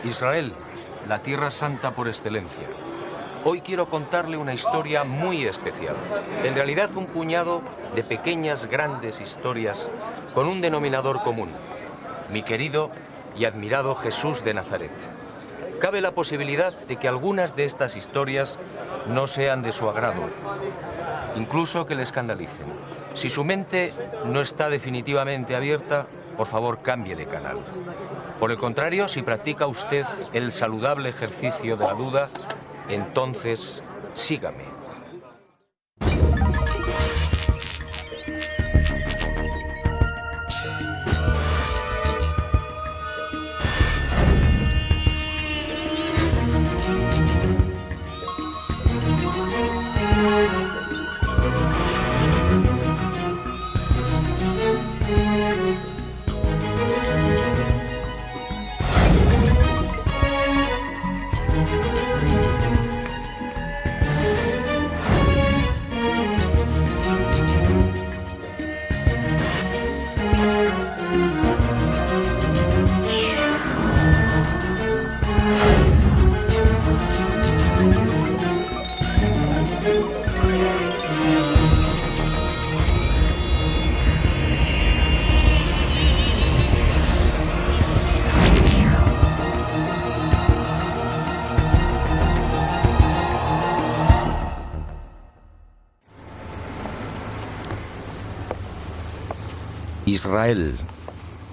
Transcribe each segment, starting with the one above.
Israel, la tierra santa por excelencia. Hoy quiero contarle una historia muy especial. En realidad un puñado de pequeñas, grandes historias con un denominador común. Mi querido y admirado Jesús de Nazaret. Cabe la posibilidad de que algunas de estas historias no sean de su agrado, incluso que le escandalicen. Si su mente no está definitivamente abierta, por favor cambie de canal. Por el contrario, si practica usted el saludable ejercicio de la duda, entonces sígame. Israel,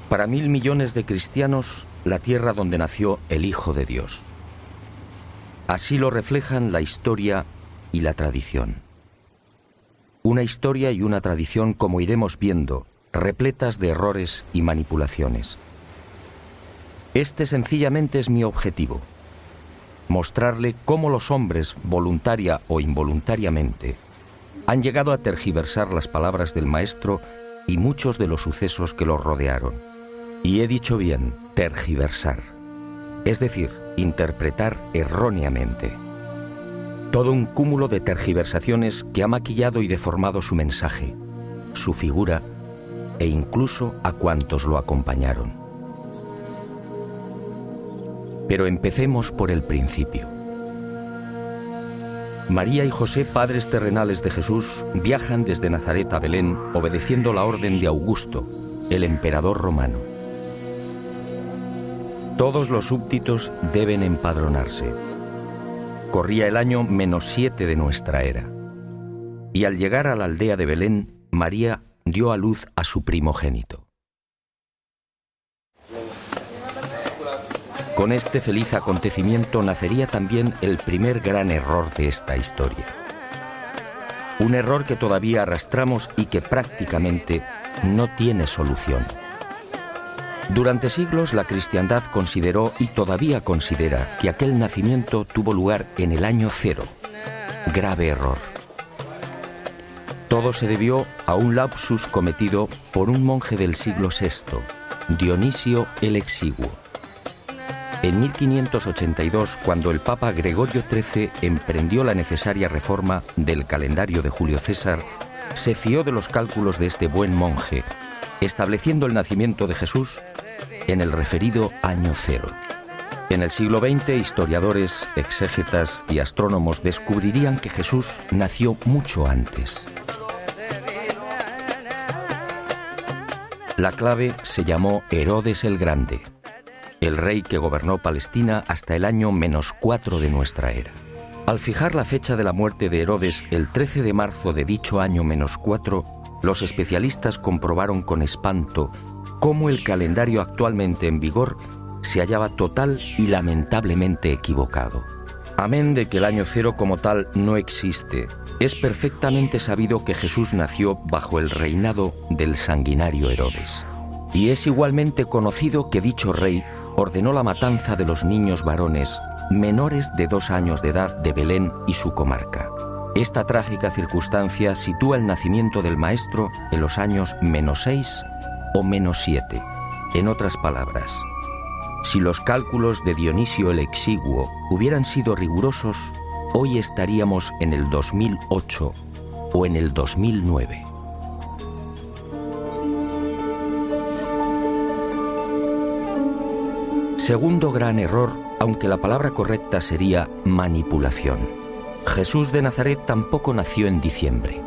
para 1.000 millones de cristianos, la tierra donde nació el Hijo de Dios. Así lo reflejan la historia y la tradición. Una historia y una tradición, como iremos viendo, repletas de errores y manipulaciones. Este sencillamente es mi objetivo: mostrarle cómo los hombres, voluntaria o involuntariamente, han llegado a tergiversar las palabras del Maestro y muchos de los sucesos que los rodearon. Y he dicho bien, tergiversar, es decir, interpretar erróneamente. Todo un cúmulo de tergiversaciones que ha maquillado y deformado su mensaje, su figura e incluso a cuantos lo acompañaron. Pero empecemos por el principio. María y José, padres terrenales de Jesús, viajan desde Nazaret a Belén obedeciendo la orden de Augusto, el emperador romano. Todos los súbditos deben empadronarse. Corría el año -7 de nuestra era. Y al llegar a la aldea de Belén, María dio a luz a su primogénito. Con este feliz acontecimiento nacería también el primer gran error de esta historia. Un error que todavía arrastramos y que prácticamente no tiene solución. Durante siglos la cristiandad consideró y todavía considera que aquel nacimiento tuvo lugar en el año 0. Grave error. Todo se debió a un lapsus cometido por un monje del siglo VI, Dionisio el Exiguo. En 1582, cuando el Papa Gregorio XIII emprendió la necesaria reforma del calendario de Julio César, se fió de los cálculos de este buen monje, estableciendo el nacimiento de Jesús en el referido año 0. En el siglo XX, historiadores, exégetas y astrónomos descubrirían que Jesús nació mucho antes. La clave se llamó Herodes el Grande, el rey que gobernó Palestina hasta el año -4 de nuestra era. Al fijar la fecha de la muerte de Herodes el 13 de marzo de dicho año -4, los especialistas comprobaron con espanto cómo el calendario actualmente en vigor se hallaba total y lamentablemente equivocado. Amén de que el año 0 como tal no existe, Es perfectamente sabido que Jesús nació bajo el reinado del sanguinario Herodes. Y es igualmente conocido que dicho rey ordenó la matanza de los niños varones menores de 2 años de edad de Belén y su comarca. Esta trágica circunstancia sitúa el nacimiento del Maestro en los años -6 o -7. En otras palabras, si los cálculos de Dionisio el Exiguo hubieran sido rigurosos, hoy estaríamos en el 2008 o en el 2009. Segundo gran error, aunque la palabra correcta sería manipulación. Jesús de Nazaret tampoco nació en diciembre.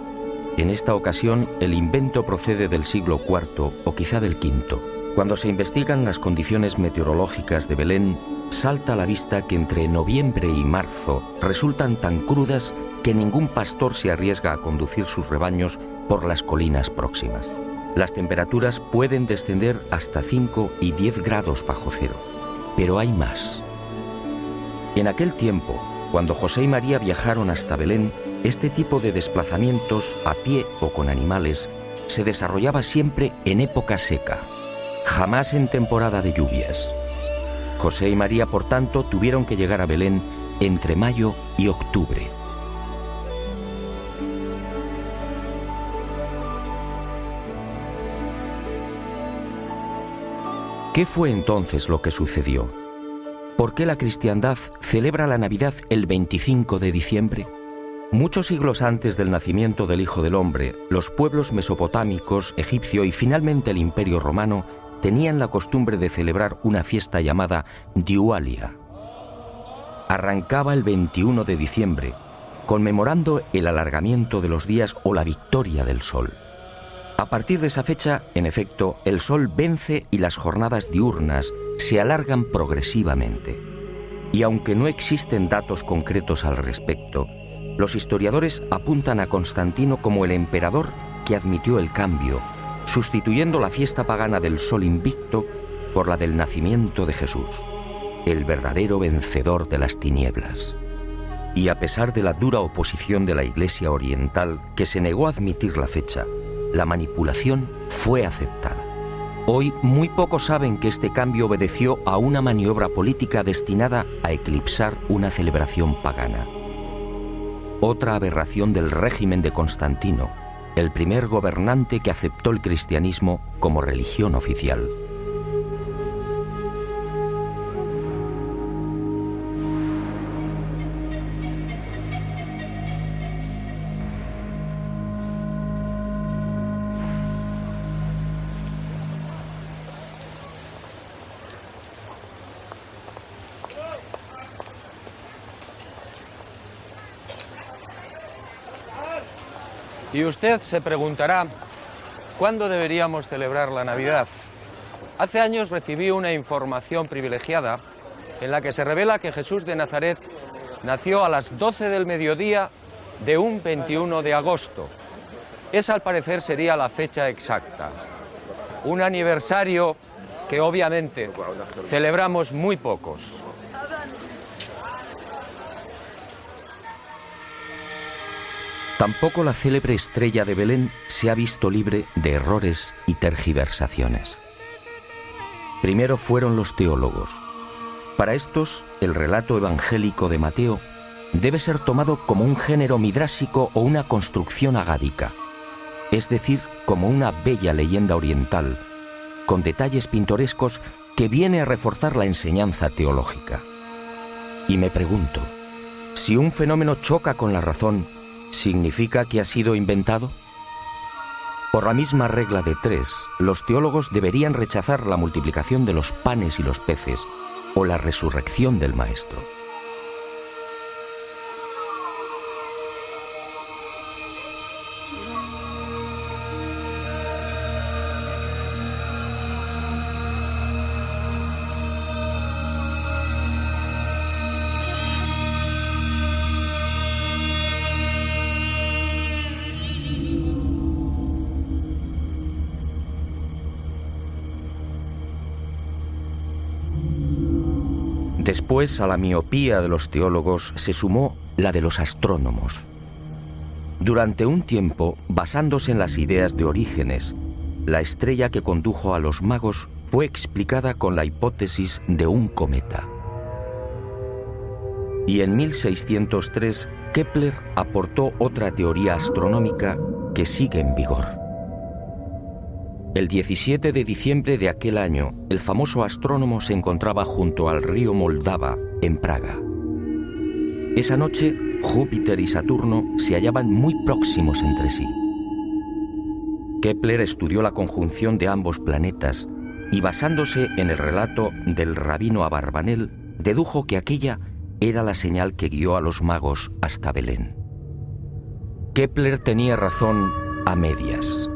En esta ocasión, el invento procede del siglo IV o quizá del V. Cuando se investigan las condiciones meteorológicas de Belén, salta a la vista que entre noviembre y marzo resultan tan crudas que ningún pastor se arriesga a conducir sus rebaños por las colinas próximas. Las temperaturas pueden descender hasta 5 y 10 grados bajo cero. Pero hay más. En aquel tiempo, cuando José y María viajaron hasta Belén, este tipo de desplazamientos, a pie o con animales, se desarrollaba siempre en época seca, jamás en temporada de lluvias. José y María, por tanto, tuvieron que llegar a Belén entre mayo y octubre. ¿Qué fue entonces lo que sucedió? ¿Por qué la cristiandad celebra la Navidad el 25 de diciembre? Muchos siglos antes del nacimiento del Hijo del Hombre, los pueblos mesopotámicos, egipcio y finalmente el Imperio Romano tenían la costumbre de celebrar una fiesta llamada Diualia. Arrancaba el 21 de diciembre, conmemorando el alargamiento de los días o la victoria del sol. A partir de esa fecha, en efecto, el sol vence y las jornadas diurnas se alargan progresivamente. Y aunque no existen datos concretos al respecto, los historiadores apuntan a Constantino como el emperador que admitió el cambio, sustituyendo la fiesta pagana del sol invicto por la del nacimiento de Jesús, el verdadero vencedor de las tinieblas. Y a pesar de la dura oposición de la Iglesia oriental, que se negó a admitir la fecha, la manipulación fue aceptada. Hoy muy pocos saben que este cambio obedeció a una maniobra política destinada a eclipsar una celebración pagana. Otra aberración del régimen de Constantino, el primer gobernante que aceptó el cristianismo como religión oficial. Y usted se preguntará, ¿cuándo deberíamos celebrar la Navidad? Hace años recibí una información privilegiada en la que se revela que Jesús de Nazaret nació a las 12 del mediodía de un 21 de agosto. Esa, al parecer, sería la fecha exacta. Un aniversario que, obviamente, celebramos muy pocos. Tampoco la célebre estrella de Belén se ha visto libre de errores y tergiversaciones. Primero fueron los teólogos. Para estos, el relato evangélico de Mateo debe ser tomado como un género midrásico o una construcción agádica, es decir, como una bella leyenda oriental, con detalles pintorescos que viene a reforzar la enseñanza teológica. Y me pregunto, si un fenómeno choca con la razón, ¿significa que ha sido inventado? Por la misma regla de 3, los teólogos deberían rechazar la multiplicación de los panes y los peces o la resurrección del Maestro. Después, a la miopía de los teólogos se sumó la de los astrónomos. Durante un tiempo, basándose en las ideas de Orígenes, la estrella que condujo a los magos fue explicada con la hipótesis de un cometa. Y en 1603, Kepler aportó otra teoría astronómica que sigue en vigor. El 17 de diciembre de aquel año, el famoso astrónomo se encontraba junto al río Moldava, en Praga. Esa noche, Júpiter y Saturno se hallaban muy próximos entre sí. Kepler estudió la conjunción de ambos planetas y, basándose en el relato del rabino Abarbanel, dedujo que aquella era la señal que guió a los magos hasta Belén. Kepler tenía razón a medias.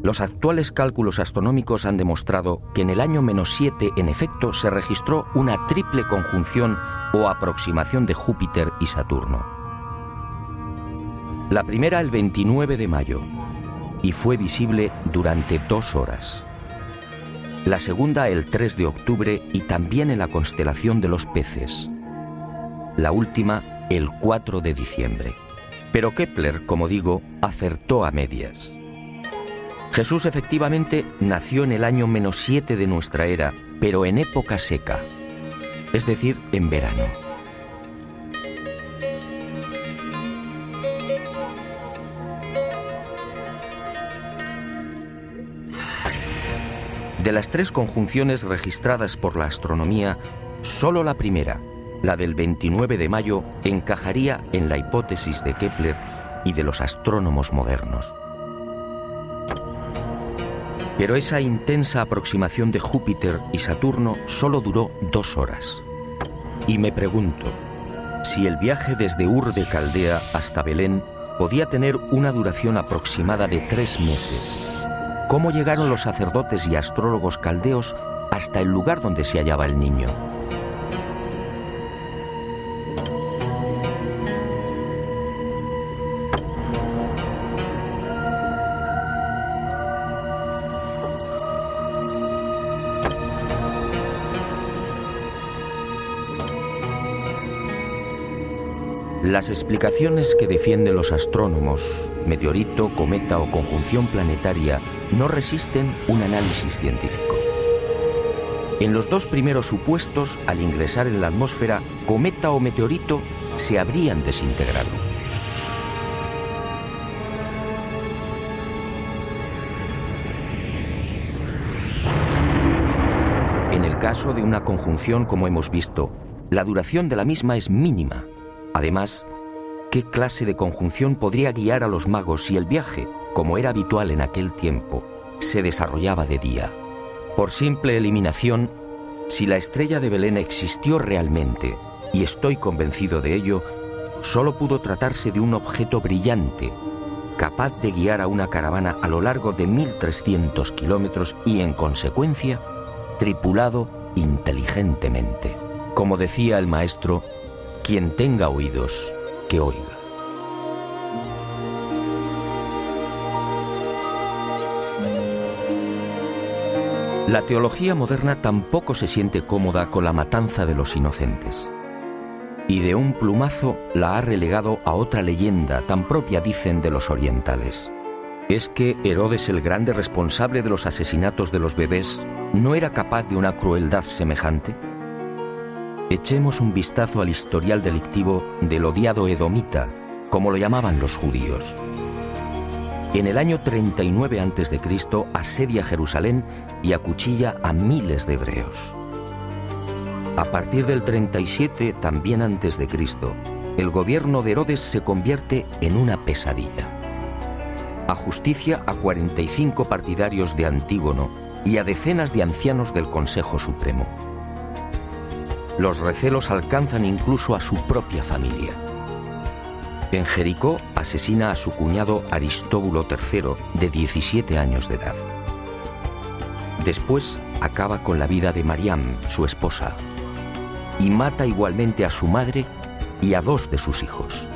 Los actuales cálculos astronómicos han demostrado que en el año -7, en efecto, se registró una triple conjunción o aproximación de Júpiter y Saturno. La primera el 29 de mayo, y fue visible durante 2 horas. La segunda el 3 de octubre y también en la constelación de los Peces. La última el 4 de diciembre. Pero Kepler, como digo, acertó a medias. Jesús efectivamente nació en el año -7 de nuestra era, pero en época seca, es decir, en verano. De las 3 conjunciones registradas por la astronomía, solo la primera, la del 29 de mayo, encajaría en la hipótesis de Kepler y de los astrónomos modernos. Pero esa intensa aproximación de Júpiter y Saturno solo duró 2 horas. Y me pregunto, si el viaje desde Ur de Caldea hasta Belén podía tener una duración aproximada de 3 meses, ¿cómo llegaron los sacerdotes y astrólogos caldeos hasta el lugar donde se hallaba el niño? Las explicaciones que defienden los astrónomos, meteorito, cometa o conjunción planetaria, no resisten un análisis científico. En los 2 primeros supuestos, al ingresar en la atmósfera, cometa o meteorito se habrían desintegrado. En el caso de una conjunción, como hemos visto, la duración de la misma es mínima. Además, ¿qué clase de conjunción podría guiar a los magos si el viaje, como era habitual en aquel tiempo, se desarrollaba de día? Por simple eliminación, si la estrella de Belén existió realmente, y estoy convencido de ello, solo pudo tratarse de un objeto brillante, capaz de guiar a una caravana a lo largo de 1300 kilómetros y, en consecuencia, tripulado inteligentemente. Como decía el maestro, quien tenga oídos, que oiga. La teología moderna tampoco se siente cómoda con la matanza de los inocentes. Y de un plumazo la ha relegado a otra leyenda tan propia, dicen, de los orientales. ¿Es que Herodes, el grande responsable de los asesinatos de los bebés, no era capaz de una crueldad semejante? Echemos un vistazo al historial delictivo del odiado edomita, como lo llamaban los judíos. En el año 39 a.C. asedia Jerusalén y acuchilla a miles de hebreos. A partir del 37, también antes de Cristo, el gobierno de Herodes se convierte en una pesadilla. Ajusticia a 45 partidarios de Antígono y a decenas de ancianos del Consejo Supremo. Los recelos alcanzan incluso a su propia familia. En Jericó asesina a su cuñado Aristóbulo III, de 17 años de edad. Después acaba con la vida de Mariam, su esposa, y mata igualmente a su madre y a 2 de sus hijos.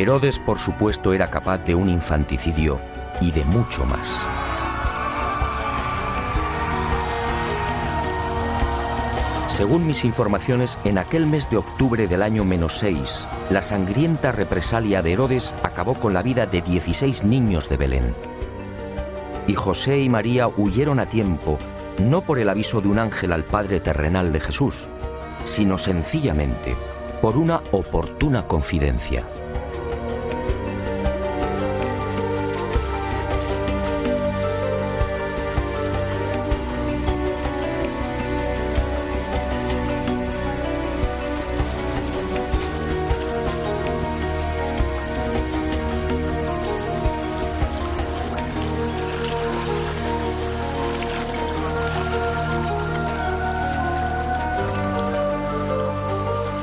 Herodes, por supuesto, era capaz de un infanticidio y de mucho más. Según mis informaciones, en aquel mes de octubre del año -6, la sangrienta represalia de Herodes acabó con la vida de 16 niños de Belén. Y José y María huyeron a tiempo, no por el aviso de un ángel al Padre terrenal de Jesús, sino sencillamente por una oportuna confidencia.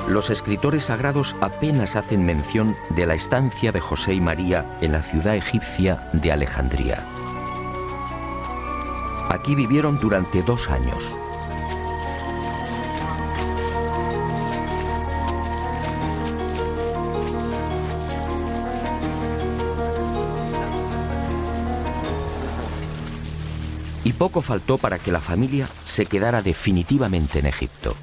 Los escritores sagrados apenas hacen mención de la estancia de José y María en la ciudad egipcia de Alejandría. Aquí vivieron durante 2 años. Y poco faltó para que la familia se quedara definitivamente en Egipto.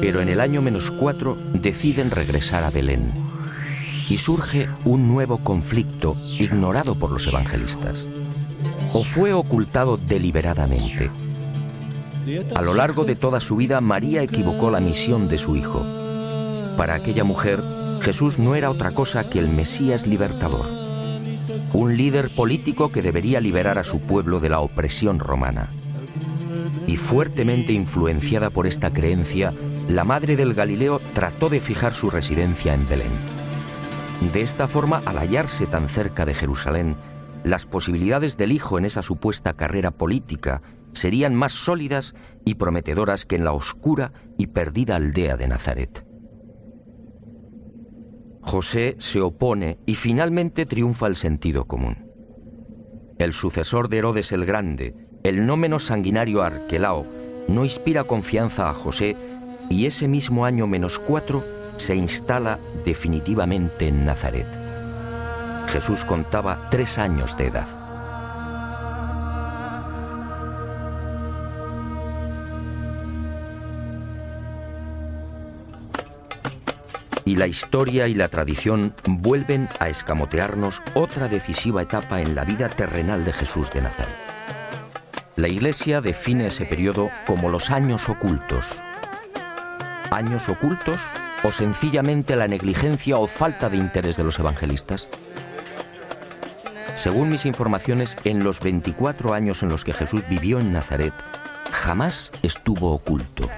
Pero en el año -4 deciden regresar a Belén y surge un nuevo conflicto ignorado por los evangelistas. ¿O fue ocultado deliberadamente? A lo largo de toda su vida, María equivocó la misión de su hijo. Para aquella mujer, Jesús no era otra cosa que el Mesías libertador, un líder político que debería liberar a su pueblo de la opresión romana. Y fuertemente influenciada por esta creencia, la madre del Galileo trató de fijar su residencia en Belén. De esta forma, al hallarse tan cerca de Jerusalén, las posibilidades del hijo en esa supuesta carrera política serían más sólidas y prometedoras que en la oscura y perdida aldea de Nazaret. José se opone y finalmente triunfa el sentido común. El sucesor de Herodes el Grande, el no menos sanguinario Arquelao, no inspira confianza a José y ese mismo año -4 se instala definitivamente en Nazaret. Jesús contaba 3 años de edad. Y la historia y la tradición vuelven a escamotearnos otra decisiva etapa en la vida terrenal de Jesús de Nazaret. La Iglesia define ese periodo como los años ocultos. ¿Años ocultos o sencillamente la negligencia o falta de interés de los evangelistas? Según mis informaciones, en los 24 años en los que Jesús vivió en Nazaret, jamás estuvo oculto.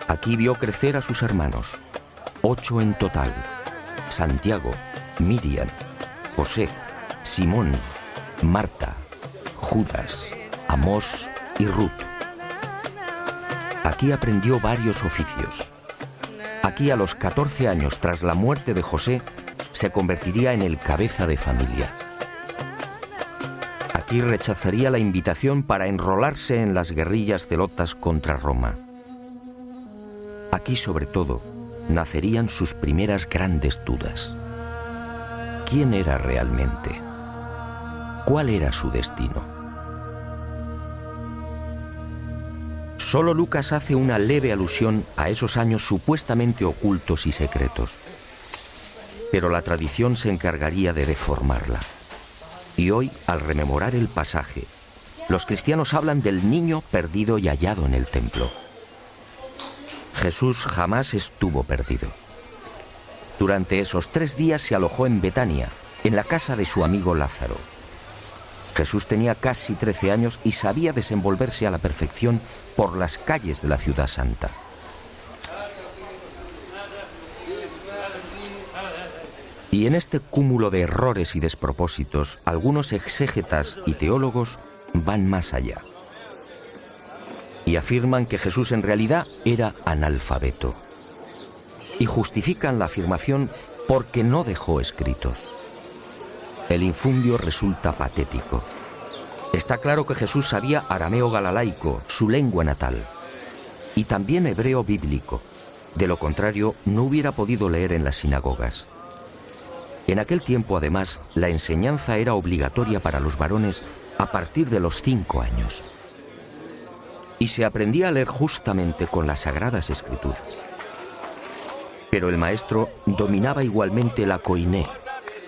Aquí vio crecer a sus hermanos, 8 en total: Santiago, Miriam, José, Simón, Marta, Judas, Amós y Ruth. Aquí aprendió varios oficios. Aquí, a los 14 años tras la muerte de José, se convertiría en el cabeza de familia. Aquí rechazaría la invitación para enrolarse en las guerrillas zelotas contra Roma. Aquí, sobre todo, nacerían sus primeras grandes dudas. ¿Quién era realmente? ¿Cuál era su destino? Solo Lucas hace una leve alusión a esos años supuestamente ocultos y secretos. Pero la tradición se encargaría de deformarla. Y hoy, al rememorar el pasaje, los cristianos hablan del niño perdido y hallado en el templo. Jesús jamás estuvo perdido. Durante esos 3 días se alojó en Betania, en la casa de su amigo Lázaro. Jesús tenía casi 13 años y sabía desenvolverse a la perfección por las calles de la ciudad santa. Y en este cúmulo de errores y despropósitos, algunos exégetas y teólogos van más allá y afirman que Jesús en realidad era analfabeto. Y justifican la afirmación porque no dejó escritos. El infundio resulta patético. Está claro que Jesús sabía arameo galalaico, su lengua natal, y también hebreo bíblico, De lo contrario, no hubiera podido leer en las sinagogas. En aquel tiempo, además, la enseñanza era obligatoria para los varones a partir de los 5 años. Y se aprendía a leer justamente con las Sagradas Escrituras. Pero el maestro dominaba igualmente la koiné,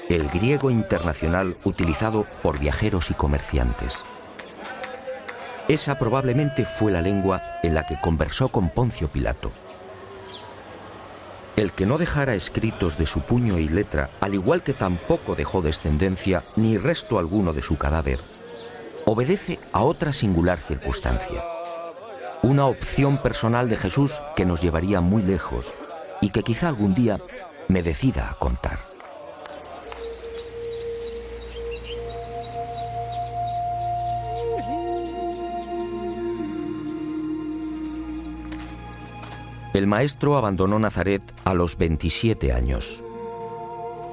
el griego internacional utilizado por viajeros y comerciantes. Esa probablemente fue la lengua en la que conversó con Poncio Pilato. El que no dejara escritos de su puño y letra, al igual que tampoco dejó descendencia ni resto alguno de su cadáver, obedece a otra singular circunstancia. Una opción personal de Jesús que nos llevaría muy lejos y que quizá algún día me decida a contar. El maestro abandonó Nazaret a los 27 años.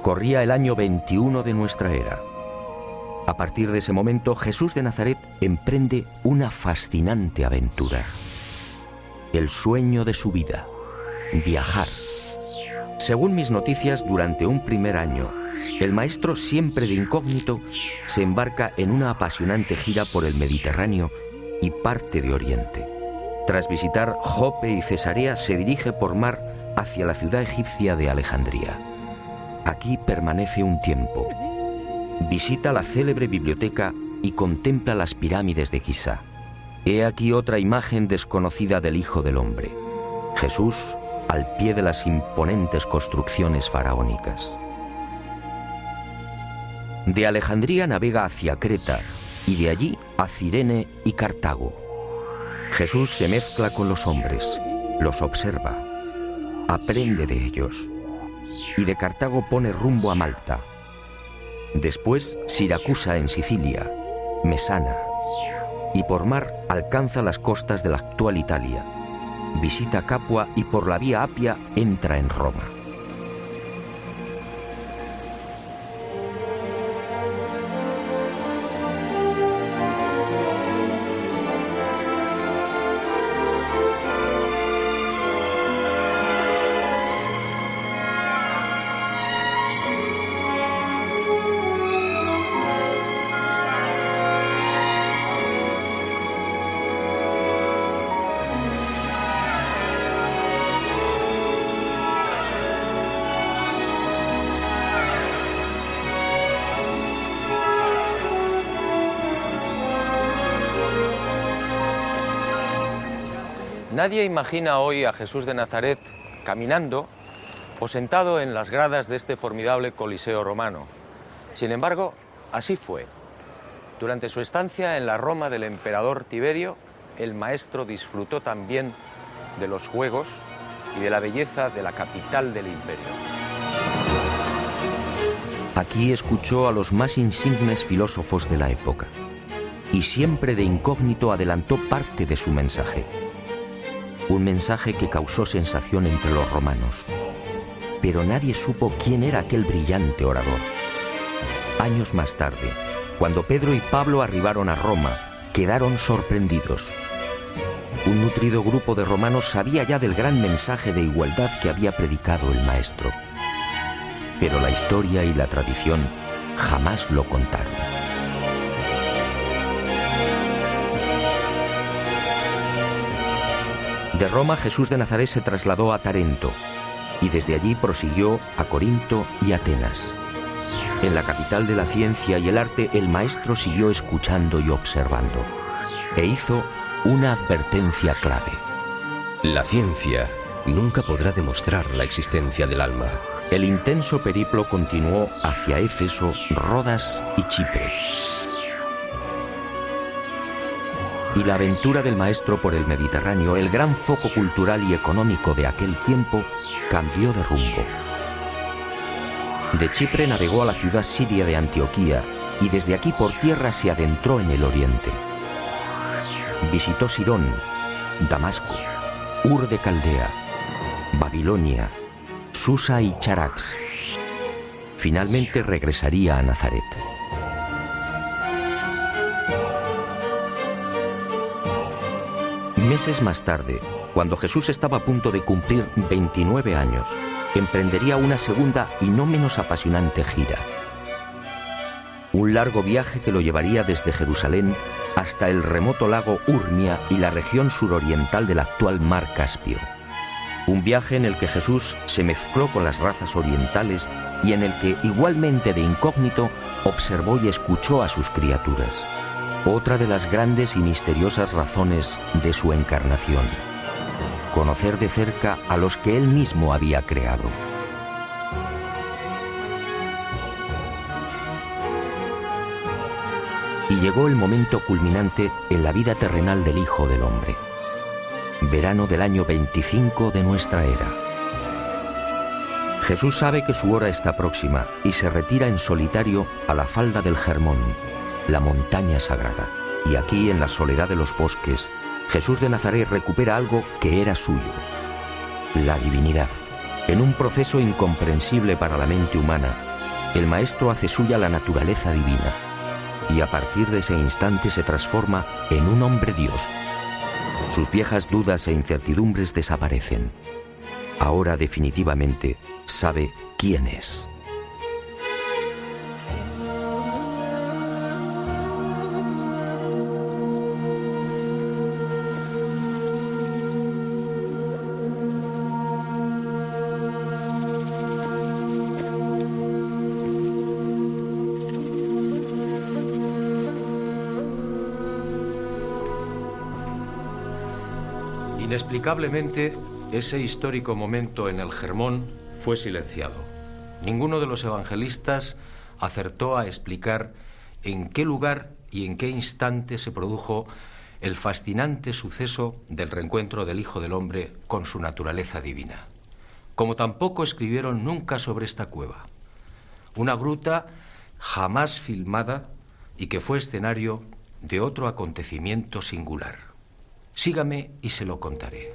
Corría el año 21 de nuestra era. A partir de ese momento, Jesús de Nazaret emprende una fascinante aventura. El sueño de su vida, viajar. Según mis noticias, durante un primer año, el maestro, siempre de incógnito, se embarca en una apasionante gira por el Mediterráneo y parte de Oriente. Tras visitar Jope y Cesarea, se dirige por mar hacia la ciudad egipcia de Alejandría. Aquí permanece un tiempo. Visita la célebre biblioteca y contempla las pirámides de Giza. He aquí otra imagen desconocida del Hijo del Hombre. Jesús al pie de las imponentes construcciones faraónicas. De Alejandría navega hacia Creta y de allí a Cirene y Cartago. Jesús se mezcla con los hombres, los observa, aprende de ellos y de Cartago pone rumbo a Malta. Después Siracusa en Sicilia, Mesana y por mar alcanza las costas de la actual Italia. Visita Capua y por la vía Apia entra en Roma. Nadie imagina hoy a Jesús de Nazaret caminando o sentado en las gradas de este formidable Coliseo romano. Sin embargo, así fue. Durante su estancia en la Roma del emperador Tiberio, el maestro disfrutó también de los juegos y de la belleza de la capital del imperio. Aquí escuchó a los más insignes filósofos de la época y siempre de incógnito adelantó parte de su mensaje. Un mensaje que causó sensación entre los romanos, pero nadie supo quién era aquel brillante orador. Años más tarde, cuando Pedro y Pablo arribaron a Roma, quedaron sorprendidos. Un nutrido grupo de romanos sabía ya del gran mensaje de igualdad que había predicado el maestro. Pero la historia y la tradición jamás lo contaron. De Roma, Jesús de Nazaret se trasladó a Tarento y desde allí prosiguió a Corinto y Atenas. En la capital de la ciencia y el arte, el maestro siguió escuchando y observando e hizo una advertencia clave. La ciencia nunca podrá demostrar la existencia del alma. El intenso periplo continuó hacia Éfeso, Rodas y Chipre. Y la aventura del maestro por el Mediterráneo, el gran foco cultural y económico de aquel tiempo, cambió de rumbo. De Chipre navegó a la ciudad siria de Antioquía y desde aquí por tierra se adentró en el oriente. Visitó Sidón, Damasco, Ur de Caldea, Babilonia, Susa y Charax. Finalmente regresaría a Nazaret. Meses más tarde, Cuando Jesús estaba a punto de cumplir 29 años, emprendería una segunda y no menos apasionante gira. Un largo viaje que lo llevaría desde Jerusalén hasta el remoto lago Urmia y la región suroriental del actual mar Caspio. Un viaje en el que Jesús se mezcló con las razas orientales y en el que, igualmente de incógnito, observó y escuchó a sus criaturas. Otra de las grandes y misteriosas razones de su encarnación: conocer de cerca a los que él mismo había creado. Y llegó el momento culminante en la vida terrenal del Hijo del Hombre. Verano del año 25 de nuestra era. Jesús sabe que su hora está próxima y se retira en solitario a la falda del Hermón, la montaña sagrada. Y aquí, en la soledad de los bosques, Jesús de Nazaret recupera algo que era suyo: la divinidad. En un proceso incomprensible para la mente humana, el Maestro hace suya la naturaleza divina, y a partir de ese instante se transforma en un hombre Dios. Sus viejas dudas e incertidumbres desaparecen. Ahora definitivamente sabe quién es. Inexplicablemente, ese histórico momento en el Hermón fue silenciado. Ninguno de los evangelistas acertó a explicar en qué lugar y en qué instante se produjo el fascinante suceso del reencuentro del Hijo del Hombre con su naturaleza divina. Como tampoco escribieron nunca sobre esta cueva, una gruta jamás filmada y que fue escenario de otro acontecimiento singular. Sígame y se lo contaré.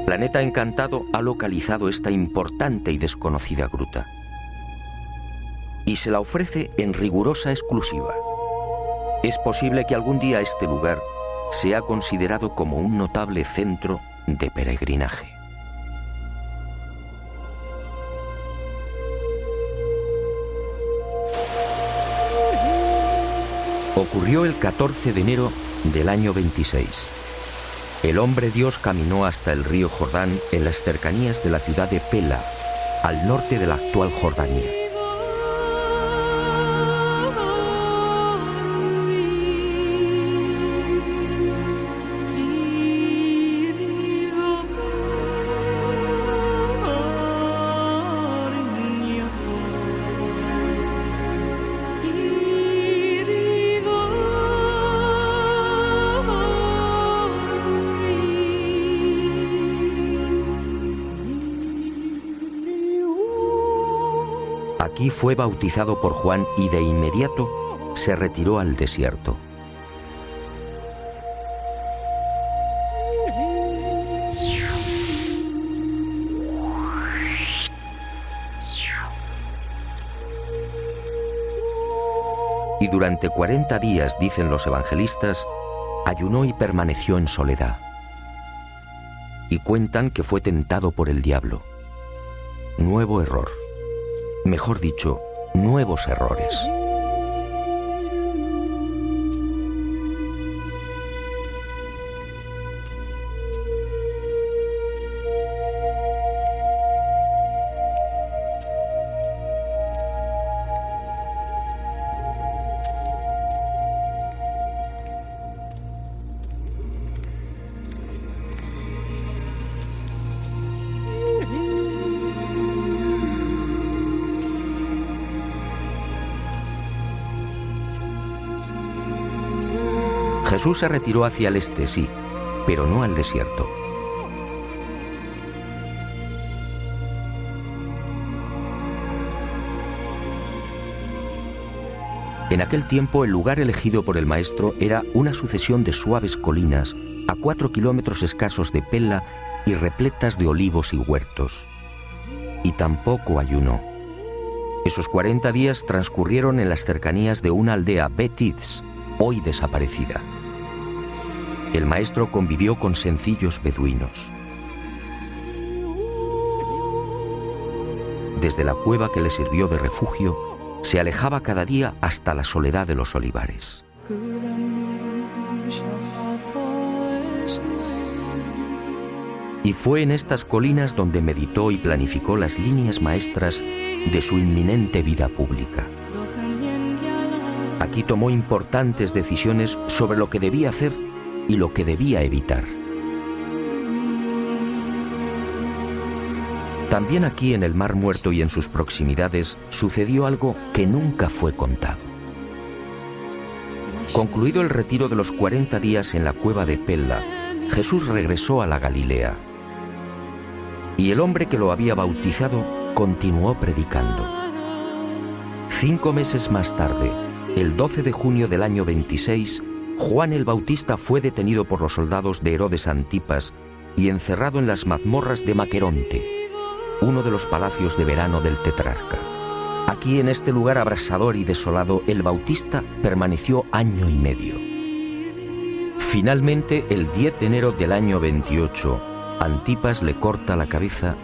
Planeta Encantado ha localizado esta importante y desconocida gruta y se la ofrece en rigurosa exclusiva. Es posible que algún día este lugar sea considerado como un notable centro de peregrinaje. Ocurrió el 14 de enero del año 26. El hombre Dios caminó hasta el río Jordán en las cercanías de la ciudad de Pela, al norte de la actual Jordania. Aquí fue bautizado por Juan y de inmediato se retiró al desierto. Y durante 40 días, dicen los evangelistas, ayunó y permaneció en soledad. Y cuentan que fue tentado por el diablo. Nuevo error. Mejor dicho, nuevos errores. Jesús se retiró hacia el este, sí, pero no al desierto. En aquel tiempo, el lugar elegido por el Maestro era una sucesión de suaves colinas a 4 kilómetros escasos de Pela y repletas de olivos y huertos. Y tampoco ayunó. Esos 40 días transcurrieron en las cercanías de una aldea, Bet-Idz, hoy desaparecida. El maestro convivió con sencillos beduinos. Desde la cueva que le sirvió de refugio, se alejaba cada día hasta la soledad de los olivares. Y fue en estas colinas donde meditó y planificó las líneas maestras de su inminente vida pública. Aquí tomó importantes decisiones sobre lo que debía hacer y lo que debía evitar. También aquí en el Mar Muerto y en sus proximidades sucedió algo que nunca fue contado. Concluido el retiro de los 40 días en la cueva de Pella, Jesús regresó a la Galilea. Y el hombre que lo había bautizado continuó predicando. 5 meses más tarde, el 12 de junio del año 26, Juan el Bautista fue detenido por los soldados de Herodes Antipas y encerrado en las mazmorras de Maqueronte, uno de los palacios de verano del tetrarca. Aquí, en este lugar abrasador y desolado, el Bautista permaneció 1 año y medio. Finalmente, el 10 de enero del año 28, Antipas le corta la cabeza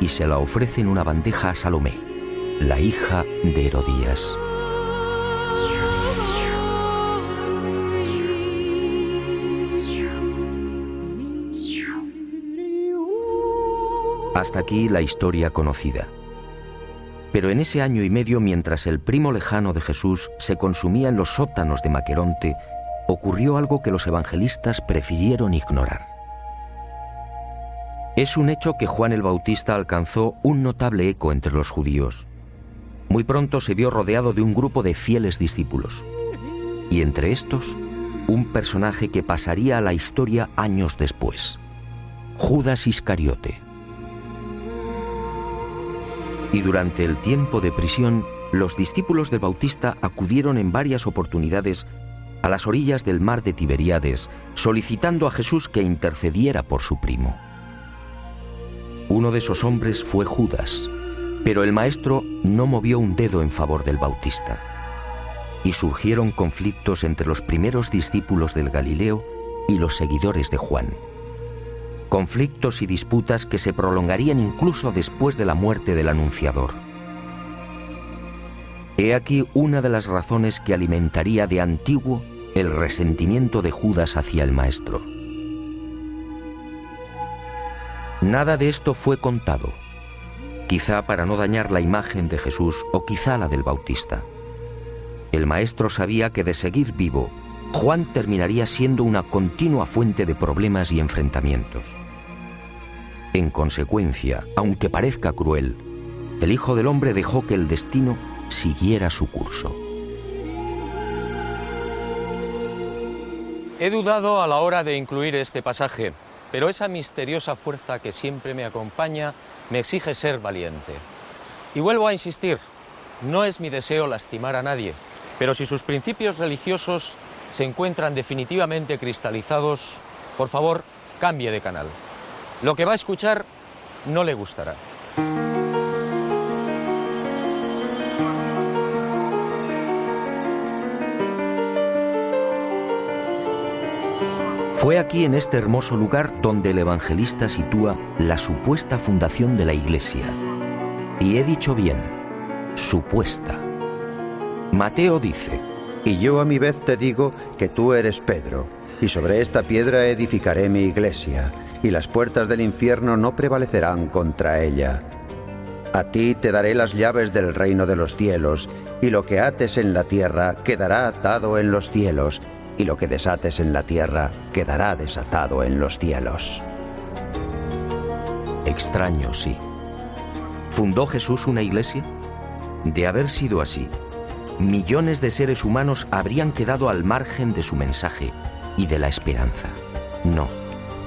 y se la ofrece en una bandeja a Salomé, la hija de Herodías. Hasta aquí la historia conocida. Pero en ese 1 año y medio, mientras el primo lejano de Jesús se consumía en los sótanos de Maqueronte, ocurrió algo que los evangelistas prefirieron ignorar. Es un hecho que Juan el Bautista alcanzó un notable eco entre los judíos. Muy pronto se vio rodeado de un grupo de fieles discípulos, y entre estos, un personaje que pasaría a la historia años después: Judas Iscariote. Y durante el tiempo de prisión, los discípulos del Bautista acudieron en varias oportunidades a las orillas del mar de Tiberíades, solicitando a Jesús que intercediera por su primo. Uno de esos hombres fue Judas, pero el maestro no movió un dedo en favor del Bautista. Y surgieron conflictos entre los primeros discípulos del Galileo y los seguidores de Juan. Conflictos y disputas que se prolongarían incluso después de la muerte del anunciador. He aquí una de las razones que alimentaría de antiguo el resentimiento de Judas hacia el maestro. Nada de esto fue contado, quizá para no dañar la imagen de Jesús o quizá la del Bautista. El maestro sabía que de seguir vivo, Juan terminaría siendo una continua fuente de problemas y enfrentamientos. En consecuencia, aunque parezca cruel, el Hijo del Hombre dejó que el destino siguiera su curso. He dudado a la hora de incluir este pasaje, pero esa misteriosa fuerza que siempre me acompaña me exige ser valiente. Y vuelvo a insistir, no es mi deseo lastimar a nadie, pero si sus principios religiosos se encuentran definitivamente cristalizados, por favor, cambie de canal. Lo que va a escuchar no le gustará. Fue aquí, en este hermoso lugar, donde el evangelista sitúa la supuesta fundación de la Iglesia. Y he dicho bien, supuesta. Mateo dice: Y yo a mi vez te digo que tú eres Pedro, y sobre esta piedra edificaré mi iglesia, y las puertas del infierno no prevalecerán contra ella. A ti te daré las llaves del reino de los cielos, y lo que ates en la tierra quedará atado en los cielos, y lo que desates en la tierra quedará desatado en los cielos. Extraño, sí. ¿Fundó Jesús una iglesia? De haber sido así, millones de seres humanos habrían quedado al margen de su mensaje y de la esperanza. No,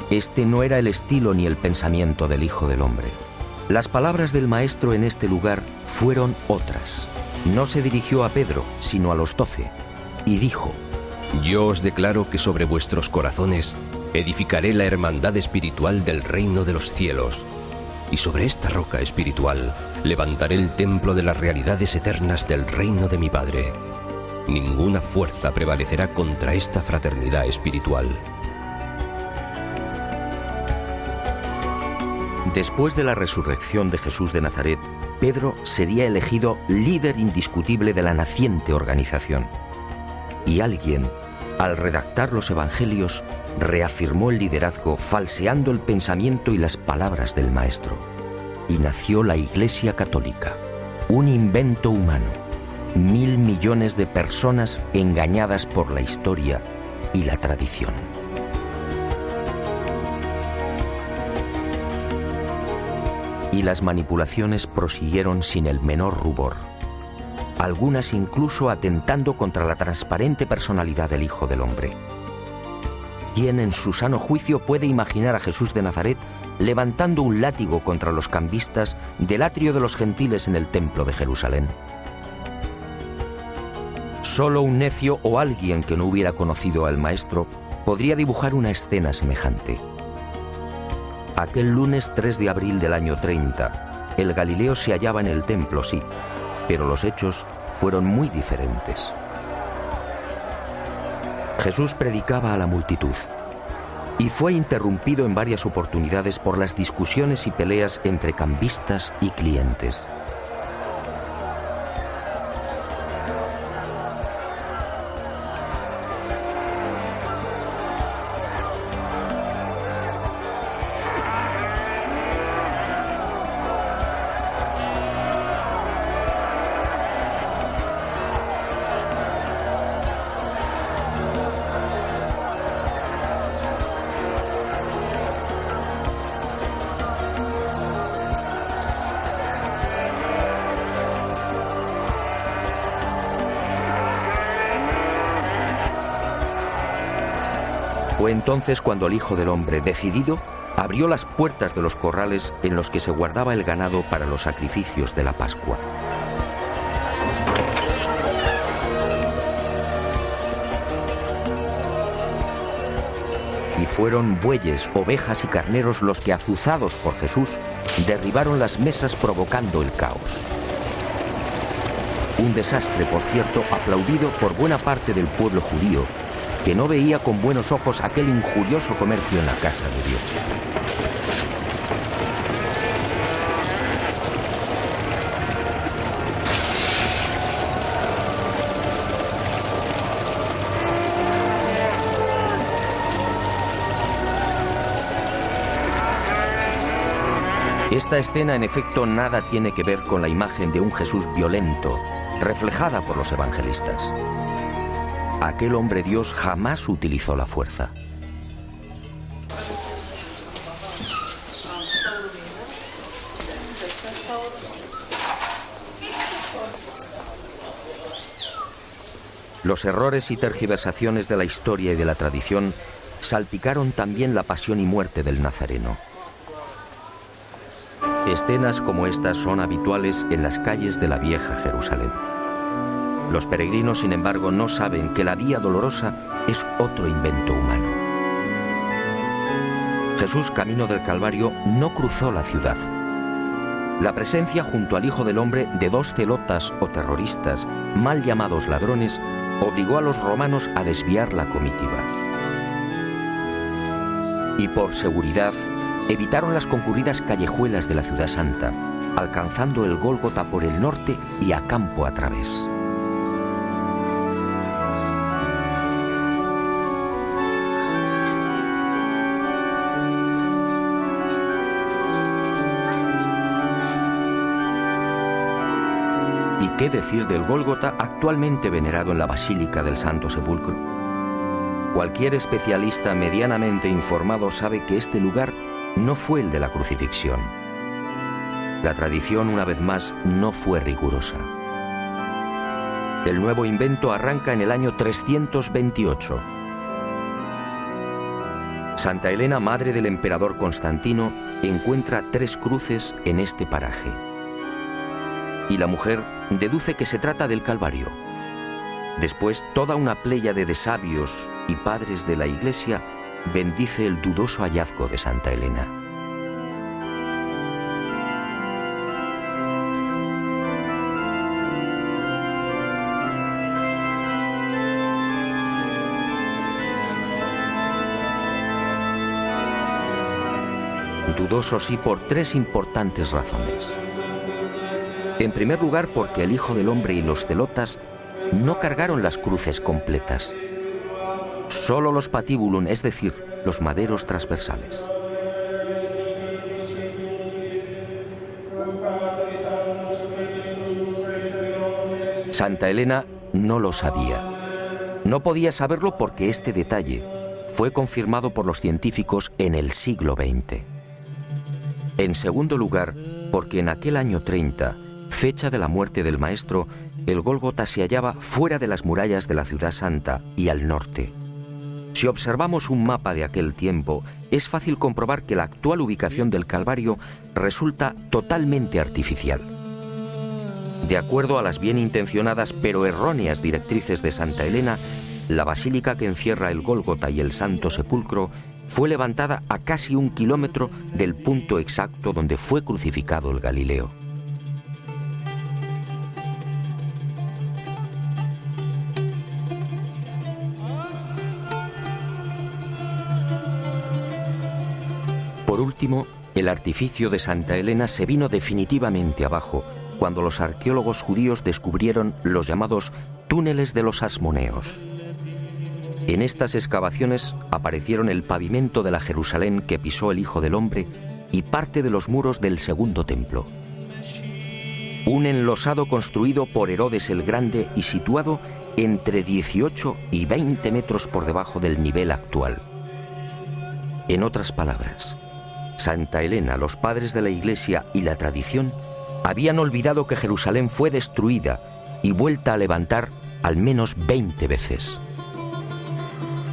este no era el estilo ni el pensamiento del Hijo del Hombre. Las palabras del Maestro en este lugar fueron otras. No se dirigió a Pedro, sino a los 12, y dijo: Yo os declaro que sobre vuestros corazones edificaré la hermandad espiritual del reino de los cielos, y sobre esta roca espiritual levantaré el templo de las realidades eternas del reino de mi Padre. ninguna fuerza prevalecerá contra esta fraternidad espiritual. Después de la resurrección de Jesús de Nazaret, Pedro sería elegido líder indiscutible de la naciente organización. Y alguien, al redactar los evangelios, reafirmó el liderazgo falseando el pensamiento y las palabras del Maestro. Y nació la Iglesia Católica, un invento humano. 1.000 millones de personas engañadas por la historia y la tradición. Y las manipulaciones prosiguieron sin el menor rubor, algunas incluso atentando contra la transparente personalidad del Hijo del Hombre. ¿Quién en su sano juicio puede imaginar a Jesús de Nazaret levantando un látigo contra los cambistas del atrio de los gentiles en el templo de Jerusalén? Solo un necio o alguien que no hubiera conocido al Maestro podría dibujar una escena semejante. Aquel lunes 3 de abril del año 30, el Galileo se hallaba en el templo, sí, pero los hechos fueron muy diferentes. Jesús predicaba a la multitud y fue interrumpido en varias oportunidades por las discusiones y peleas entre cambistas y clientes. Fue entonces cuando el Hijo del Hombre, decidido, abrió las puertas de los corrales en los que se guardaba el ganado para los sacrificios de la Pascua. Y fueron bueyes, ovejas y carneros los que, azuzados por Jesús, derribaron las mesas provocando el caos. Un desastre, por cierto, aplaudido por buena parte del pueblo judío, que no veía con buenos ojos aquel injurioso comercio en la casa de Dios. Esta escena, en efecto, nada tiene que ver con la imagen de un Jesús violento, reflejada por los evangelistas. Aquel hombre Dios jamás utilizó la fuerza. Los errores y tergiversaciones de la historia y de la tradición salpicaron también la pasión y muerte del Nazareno. Escenas como estas son habituales en las calles de la vieja Jerusalén. Los peregrinos, sin embargo, no saben que la Vía Dolorosa es otro invento humano. Jesús, camino del Calvario, no cruzó la ciudad. La presencia junto al Hijo del Hombre de dos celotas o terroristas, mal llamados ladrones, obligó a los romanos a desviar la comitiva. Y por seguridad, evitaron las concurridas callejuelas de la Ciudad Santa, alcanzando el Gólgota por el norte y a campo a través. ¿Y qué decir del Gólgota, actualmente venerado en la Basílica del Santo Sepulcro? Cualquier especialista medianamente informado sabe que este lugar no fue el de la crucifixión. La tradición, una vez más, no fue rigurosa. El nuevo invento arranca en el año 328. Santa Elena, madre del emperador Constantino, encuentra 3 cruces en este paraje. Y la mujer deduce que se trata del Calvario. Después, toda una pléyade de sabios y padres de la Iglesia bendice el dudoso hallazgo de Santa Elena. Dudoso sí por tres importantes razones. En primer lugar, porque el Hijo del Hombre y los celotas no cargaron las cruces completas, solo los patibulum, es decir, los maderos transversales. Santa Elena no lo sabía. No podía saberlo porque este detalle fue confirmado por los científicos en el siglo XX. En segundo lugar, porque en aquel año 30, fecha de la muerte del Maestro, el Gólgota se hallaba fuera de las murallas de la Ciudad Santa y al norte. Si observamos un mapa de aquel tiempo, es fácil comprobar que la actual ubicación del Calvario resulta totalmente artificial. De acuerdo a las bien intencionadas pero erróneas directrices de Santa Elena, la basílica que encierra el Gólgota y el Santo Sepulcro fue levantada a casi 1 kilómetro del punto exacto donde fue crucificado el Galileo. Por último, el artificio de Santa Elena se vino definitivamente abajo cuando los arqueólogos judíos descubrieron los llamados túneles de los Asmoneos. En estas excavaciones aparecieron el pavimento de la Jerusalén que pisó el Hijo del Hombre y parte de los muros del segundo templo. Un enlosado construido por Herodes el Grande y situado entre 18 y 20 metros por debajo del nivel actual. En otras palabras, Santa Elena, los padres de la Iglesia y la tradición habían olvidado que Jerusalén fue destruida y vuelta a levantar al menos 20 veces.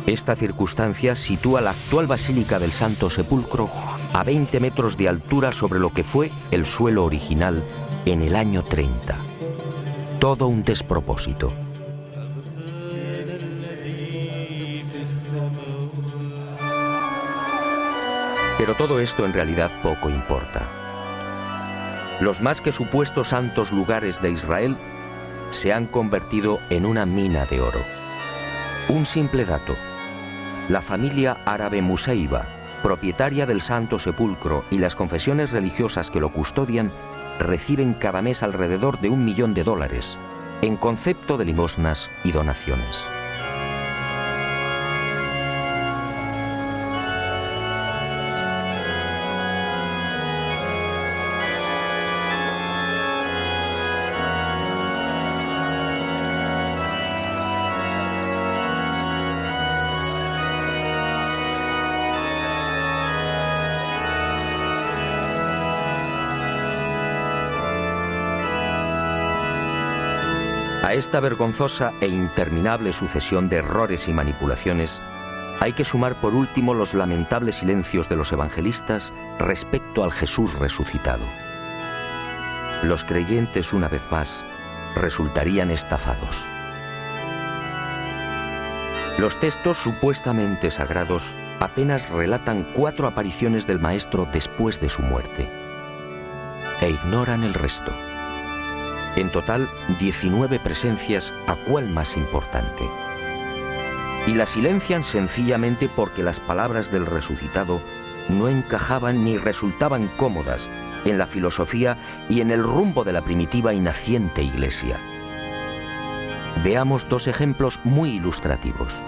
Esta circunstancia sitúa la actual Basílica del Santo Sepulcro a 20 metros de altura sobre lo que fue el suelo original en el año 30. Todo un despropósito. Pero todo esto en realidad poco importa. Los más que supuestos santos lugares de Israel se han convertido en una mina de oro. Un simple dato: la familia árabe Museiba, propietaria del Santo Sepulcro, y las confesiones religiosas que lo custodian reciben cada mes alrededor de $1 millón en concepto de limosnas y donaciones. A esta vergonzosa e interminable sucesión de errores y manipulaciones hay que sumar por último los lamentables silencios de los evangelistas respecto al Jesús resucitado. Los creyentes, una vez más, resultarían estafados. Los textos supuestamente sagrados apenas relatan 4 apariciones del Maestro después de su muerte e ignoran el resto. En total, 19 presencias, ¿a cuál más importante? Y la silencian sencillamente porque las palabras del resucitado no encajaban ni resultaban cómodas en la filosofía y en el rumbo de la primitiva y naciente Iglesia. Veamos 2 ejemplos muy ilustrativos.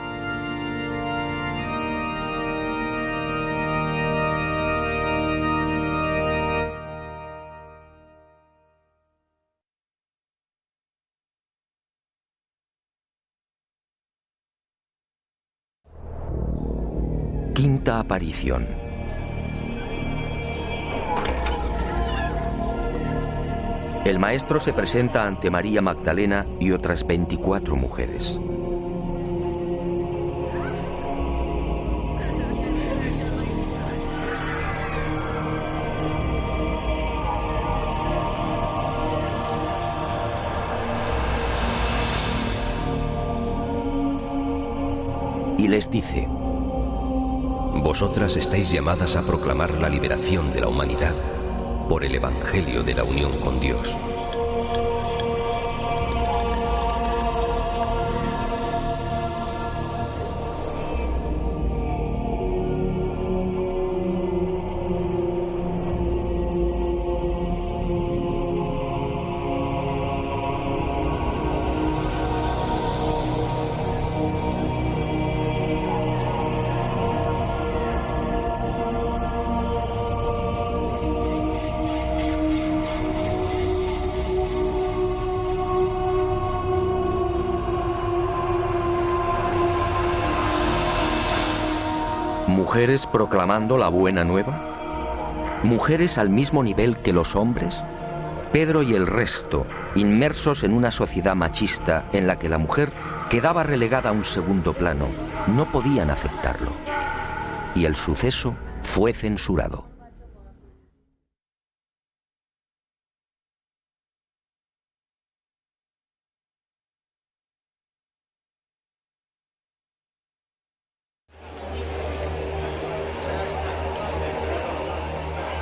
Quinta aparición. El Maestro se presenta ante María Magdalena y otras 24 mujeres. Y les dice: Vosotras estáis llamadas a proclamar la liberación de la humanidad por el Evangelio de la unión con Dios. Mujeres proclamando la buena nueva. Mujeres al mismo nivel que los hombres. Pedro y el resto, inmersos en una sociedad machista en la que la mujer quedaba relegada a un segundo plano, no podían aceptarlo. Y el suceso fue censurado.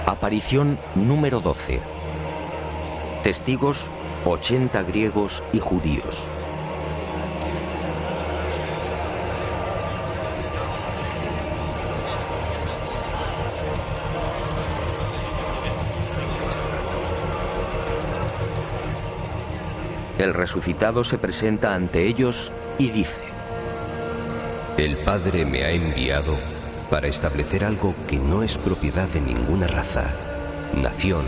Aparición número 12. Testigos 80 griegos y judíos. El resucitado se presenta ante ellos y dice: El Padre me ha enviado para establecer algo que no es propiedad de ninguna raza, nación,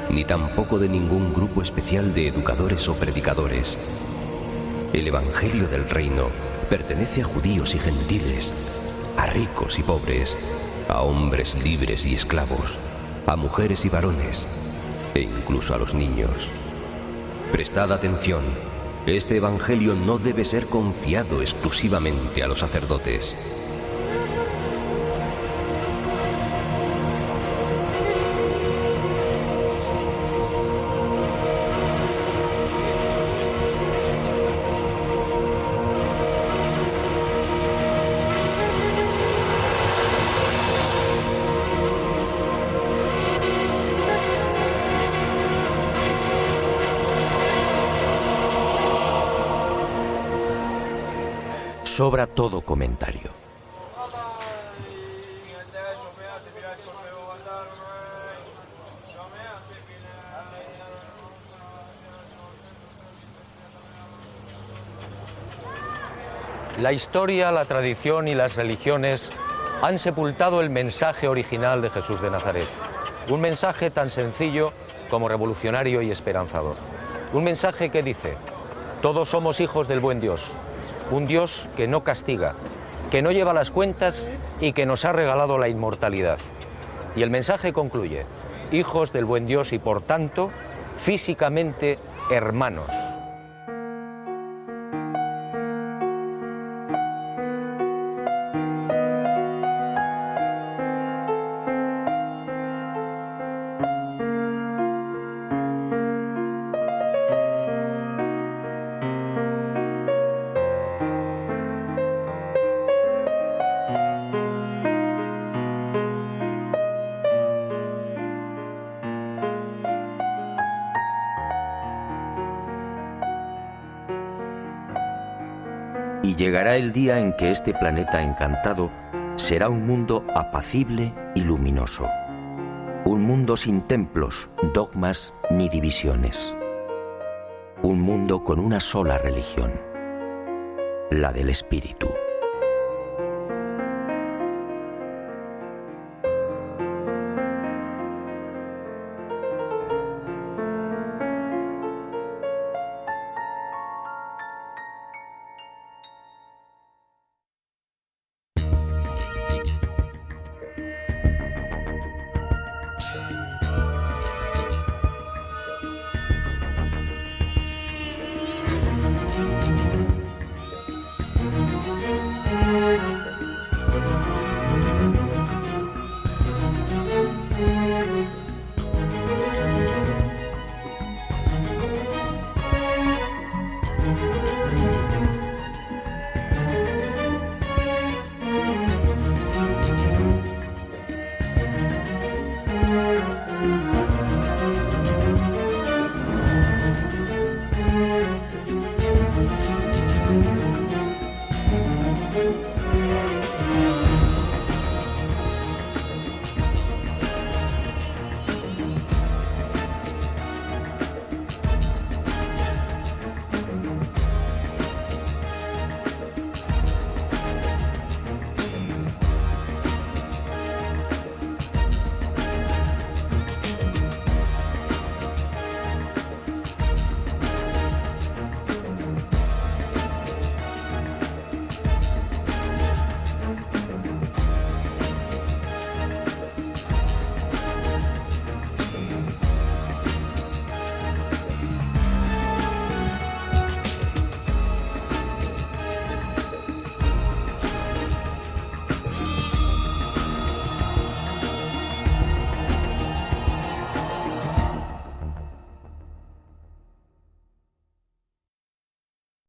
ni tampoco de ningún grupo especial de educadores o predicadores. El Evangelio del Reino pertenece a judíos y gentiles, a ricos y pobres, a hombres libres y esclavos, a mujeres y varones, e incluso a los niños. Prestad atención, este Evangelio no debe ser confiado exclusivamente a los sacerdotes. Sobra todo comentario. La historia, la tradición y las religiones han sepultado el mensaje original de Jesús de Nazaret. Un mensaje tan sencillo como revolucionario y esperanzador. Un mensaje que dice: todos somos hijos del buen Dios. Un Dios que no castiga, que no lleva las cuentas y que nos ha regalado la inmortalidad. Y el mensaje concluye: hijos del buen Dios y por tanto, físicamente hermanos. Y llegará el día en que este planeta encantado será un mundo apacible y luminoso. Un mundo sin templos, dogmas ni divisiones. Un mundo con una sola religión, la del espíritu.